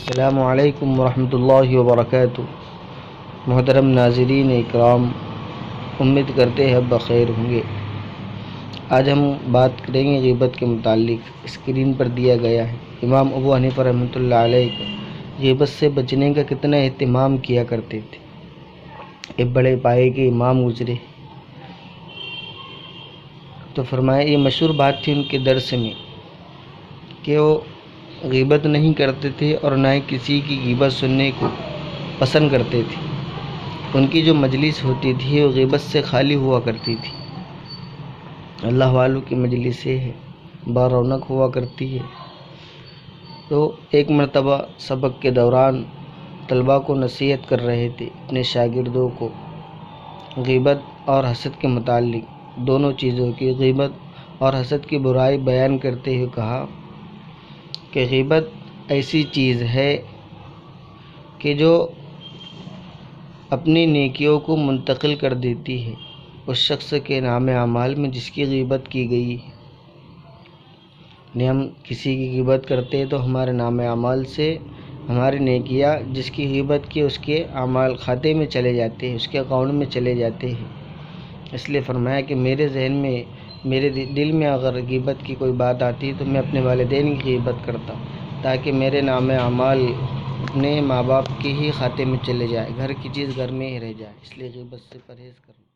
السلام علیکم ورحمۃ اللہ وبرکاتہ۔ محترم ناظرین اکرام، امید کرتے ہیں بخیر ہوں گے۔ آج ہم بات کریں گے غیبت کے متعلق۔ اسکرین پر دیا گیا ہے، امام ابو حنیفہ رحمۃ اللہ علیہ کو غیبت سے بچنے کا کتنا اہتمام کیا کرتے تھے۔ ایک بڑے پائے کے امام گزرے تو فرمایا، یہ مشہور بات تھی ان کے درس میں کہ وہ غیبت نہیں کرتے تھے اور نہ ہی کسی کی غیبت سننے کو پسند کرتے تھے۔ ان کی جو مجلس ہوتی تھی وہ غیبت سے خالی ہوا کرتی تھی۔ اللہ والوں کی مجلسیں ہے، با رونق ہوا کرتی ہے۔ تو ایک مرتبہ سبق کے دوران طلباء کو نصیحت کر رہے تھے، اپنے شاگردوں کو غیبت اور حسد کے متعلق، دونوں چیزوں کی، غیبت اور حسد کی برائی بیان کرتے ہوئے کہا کہ غیبت ایسی چیز ہے کہ جو اپنی نیکیوں کو منتقل کر دیتی ہے اس شخص کے نام اعمال میں جس کی غیبت کی گئی ہے۔ یعنی ہم کسی کی غیبت کرتے ہیں تو ہمارے نام اعمال سے ہماری نیکیاں جس کی غیبت کی اس کے اعمال کھاتے میں چلے جاتے ہیں، اس کے اکاؤنٹ میں چلے جاتے ہیں۔ اس لیے فرمایا کہ میرے ذہن میں، میرے دل میں اگر غیبت کی کوئی بات آتی ہے تو میں اپنے والدین کی غیبت کرتا ہوں، تاکہ میرے نام اعمال اپنے ماں باپ کے ہی کھاتے میں چلے جائے، گھر کی چیز گھر میں ہی رہ جائے۔ اس لیے غیبت سے پرہیز کروں۔